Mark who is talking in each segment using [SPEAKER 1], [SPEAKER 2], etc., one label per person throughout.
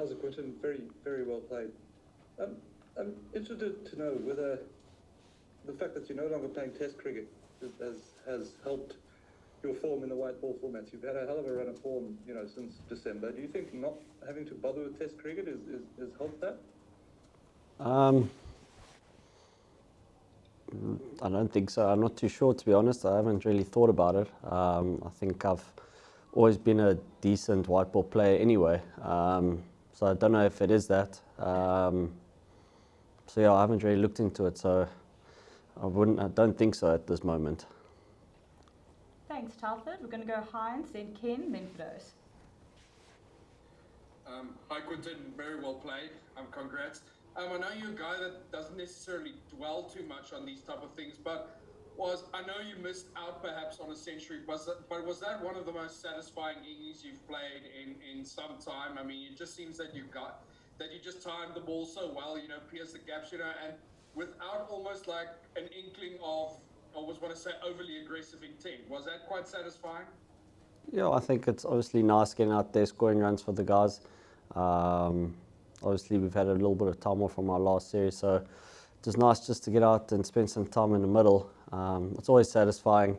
[SPEAKER 1] How's it, Quinton? Very, very well played. I'm interested to know whether the fact that you're no longer playing Test cricket has helped your form in the white ball formats. You've had a hell of a run of form, since December. Do you think not having to bother with Test cricket has helped that?
[SPEAKER 2] I don't think so. I'm not too sure, to be honest. I haven't really thought about it. I think I've always been a decent white ball player anyway. So I don't know if it is that. So yeah, I haven't really looked into it. So I don't think so at this moment.
[SPEAKER 3] Thanks, Telford. We're going to go Heinz, then Ken, then Fidos.
[SPEAKER 4] Hi, Quinton. Very well played. Congrats. I know you're a guy that doesn't necessarily dwell too much on these type of things, but I know you missed out perhaps on a century, but was that one of the most satisfying innings you've played in some time? I mean, it just seems that you just timed the ball so well, pierced the gaps, and without almost like an inkling of, I always want to say, overly aggressive intent. Was that quite satisfying?
[SPEAKER 2] Yeah, I think it's obviously nice getting out there, scoring runs for the guys. Obviously, we've had a little bit of time off from our last series, so it's nice just to get out and spend some time in the middle. It's always satisfying,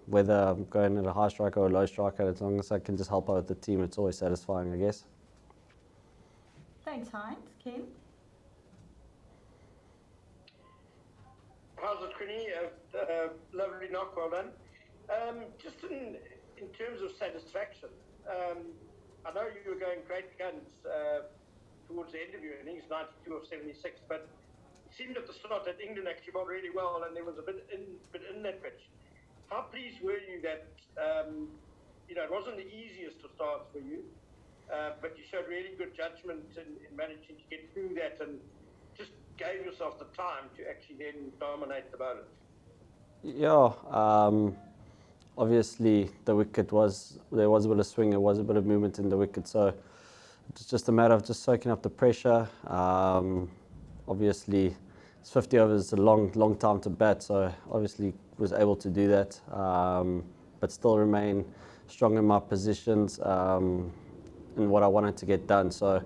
[SPEAKER 2] whether I'm going at a high striker or a low striker, as long as I can just help out the team, it's always satisfying, I guess.
[SPEAKER 3] Thanks, Heinz. Ken?
[SPEAKER 5] How's it, Quinny? Lovely knock, well done. Just in terms of satisfaction, I know you were going great guns towards the end of your innings, 92 of 76, but it seemed at the start that England actually bowled really well and there was a bit in that pitch. How pleased were you that, it wasn't the easiest of starts for you, but you showed really good judgment in managing to get through that and just gave yourself the time to actually then dominate the bowlers?
[SPEAKER 2] Yeah, obviously there was a bit of swing, there was a bit of movement in the wicket, so it's just a matter of just soaking up the pressure. Obviously, 50 overs is a long time to bat, so obviously was able to do that, but still remain strong in my positions in what I wanted to get done. So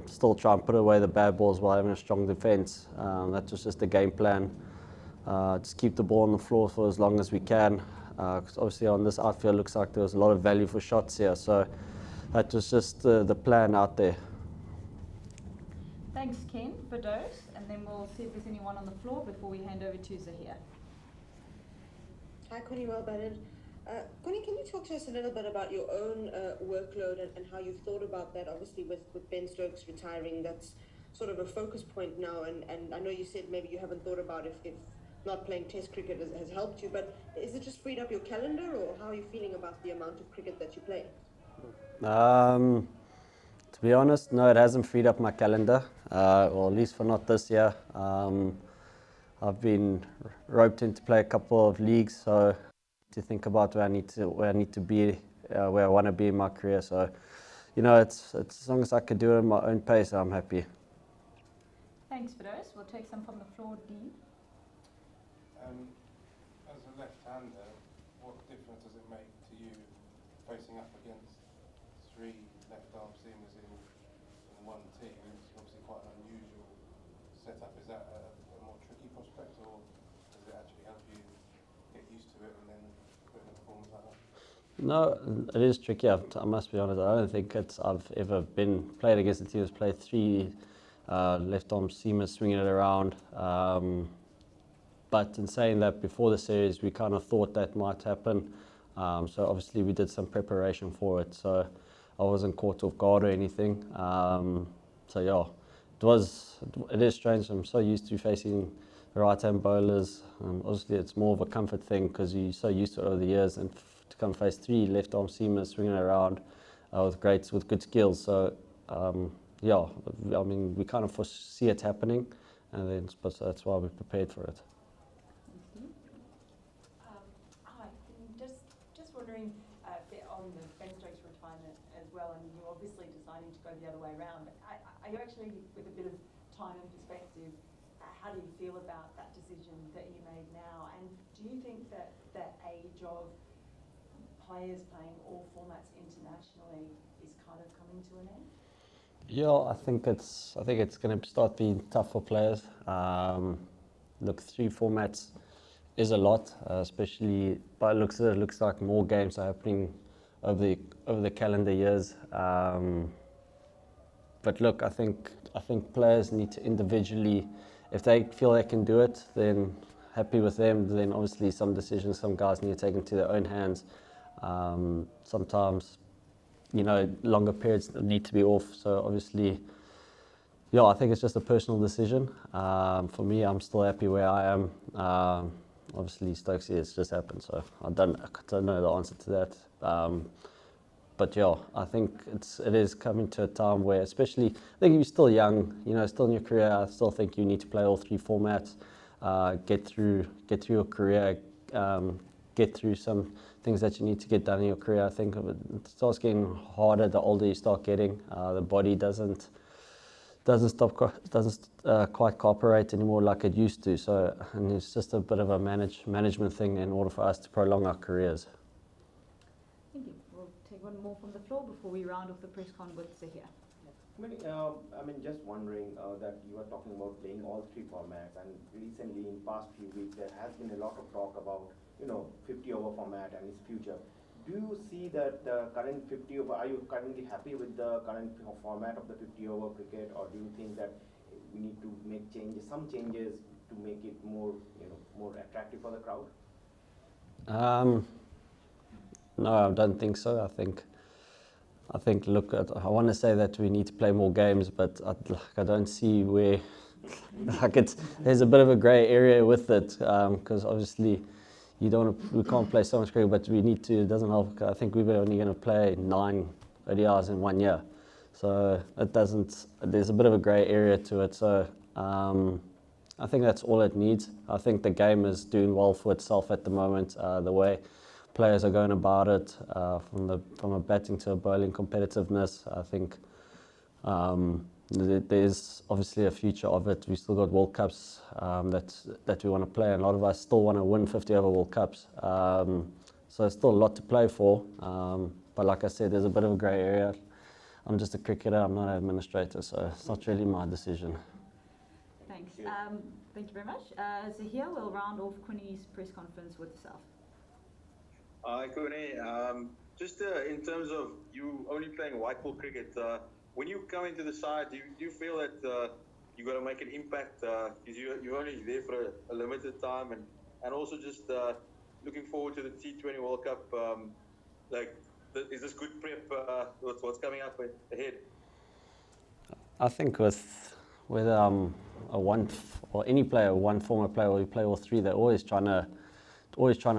[SPEAKER 2] still try and put away the bad balls while having a strong defence. That was just the game plan. Just keep the ball on the floor for as long as we can. Because obviously on this outfield looks like there was a lot of value for shots here, so that was just the plan out there.
[SPEAKER 3] Thanks, Ken, for those, and then we'll see if there's anyone on the floor before we hand over to Zahir.
[SPEAKER 6] Hi, Connie, well batted. Connie, can you talk to us a little bit about your own workload and how you've thought about that? Obviously, with Ben Stokes retiring, that's sort of a focus point now, and I know you said maybe you haven't thought about if not playing Test cricket has helped you, but is it just freed up your calendar, or how are you feeling about the amount of cricket that you play?
[SPEAKER 2] To be honest, no, it hasn't freed up my calendar, or at least for not this year. I've been roped in to play a couple of leagues, so to think about where I need to be, where I want to be in my career. So, it's as long as I can do it at my own pace, I'm happy.
[SPEAKER 3] Thanks for those. We'll take some from the floor, Dean.
[SPEAKER 7] As a left-hander, what difference does it make to you facing up against three left-arm seamers in one team? It's obviously quite an unusual setup. Is that a more tricky prospect, or does it actually help you get used to it and then put in a performance like that?
[SPEAKER 2] No, it is tricky. I must be honest. I don't think I've ever been played against a team that's played three left-arm seamers swinging it around. But in saying that, before the series, we kind of thought that might happen. So obviously we did some preparation for it. So I wasn't caught off guard or anything. So yeah, it is strange. I'm so used to facing the right-hand bowlers. Obviously it's more of a comfort thing because you're so used to it over the years, and to come face three left-arm seamers swinging around with good skills. So yeah, I mean, we kind of foresee it happening, and then but that's why we're prepared for it.
[SPEAKER 8] Hi, just wondering on the Ben Stokes retirement as well, and you're obviously deciding to go the other way around, but are you actually, with a bit of time and perspective, how do you feel about that decision that you made now? And do you think that the age of players playing all formats internationally is kind of coming coming to an end?
[SPEAKER 2] Yeah, I think it's going to start being tough for players. Look, 3 formats is a lot, especially. But it looks like more games are happening over the calendar years. But look, I think players need to individually, if they feel they can do it, then happy with them. Then obviously some decisions, some guys need to take into their own hands. Sometimes, longer periods need to be off. So obviously, yeah, I think it's just a personal decision. For me, I'm still happy where I am. Obviously, Stokesy, it's just happened, so I don't know the answer to that. But yeah, I think it is coming to a time where, especially, I think if you're still young, still in your career, I still think you need to play all 3 formats, get through your career, get through some things that you need to get done in your career. I think it starts getting harder the older you start getting. The body doesn't quite cooperate anymore like it used to. So, and it's just a bit of a management thing in order for us to prolong our careers.
[SPEAKER 3] Thank you. We'll take one more from the floor before we round off the press con with Zahir.
[SPEAKER 9] Just wondering that you are talking about playing all 3 formats, and recently in past few weeks there has been a lot of talk about 50-over format and its future. Do you see that the current 50-over? Are you currently happy with the current format of the 50-over cricket, or do you think that we need to make some changes to make it more attractive for the crowd?
[SPEAKER 2] No, I don't think so. I think. Look, I want to say that we need to play more games, but I don't see where. There's a bit of a grey area with it, because obviously we can't play so much cricket, but we need to. It doesn't help. I think we're only going to play 9 ODIs in 1 year, so it doesn't. There's a bit of a grey area to it. So I think that's all it needs. I think the game is doing well for itself at the moment. The way players are going about it, from a batting to a bowling competitiveness, I think there's obviously a future of it. We still got World Cups that we want to play, and a lot of us still want to win 50-over World Cups. So there's still a lot to play for. But like I said, there's a bit of a grey area. I'm just a cricketer, I'm not an administrator, so it's not really my decision.
[SPEAKER 3] Thanks. Thank you very much. Zahir, we'll round off Quinny's press conference with yourself.
[SPEAKER 10] Hi, Quinny. Just in terms of you only playing white ball cricket, when you come into the side, do you feel that you got to make an impact because you're only there for a limited time, and also just looking forward to the T20 World Cup? Is this good prep with what's coming up ahead?
[SPEAKER 2] I think with a one or any player, one former player, or you play all 3, they're always trying to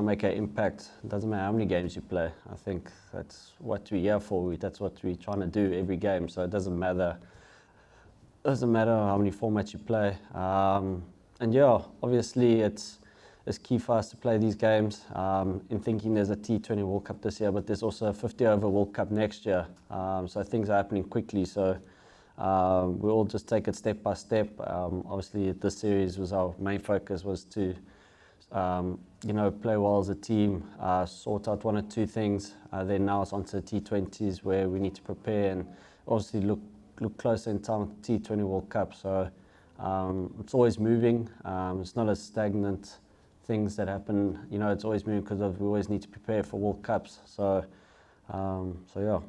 [SPEAKER 2] make an impact. It doesn't matter how many games you play. I think that's what we're here for. That's what we're trying to do every game. So it doesn't matter how many formats you play. And yeah, obviously it's key for us to play these games. In thinking there's a T20 World Cup this year, but there's also a 50-over World Cup next year. So things are happening quickly. So we'll all just take it step by step. Obviously, this series was our main focus was to play well as a team, sort out 1 or 2 things. Then now it's onto the T20s where we need to prepare and obviously look closer in time with the T20 World Cup. So it's always moving. It's not a stagnant things that happen. It's always moving because we always need to prepare for World Cups. So yeah.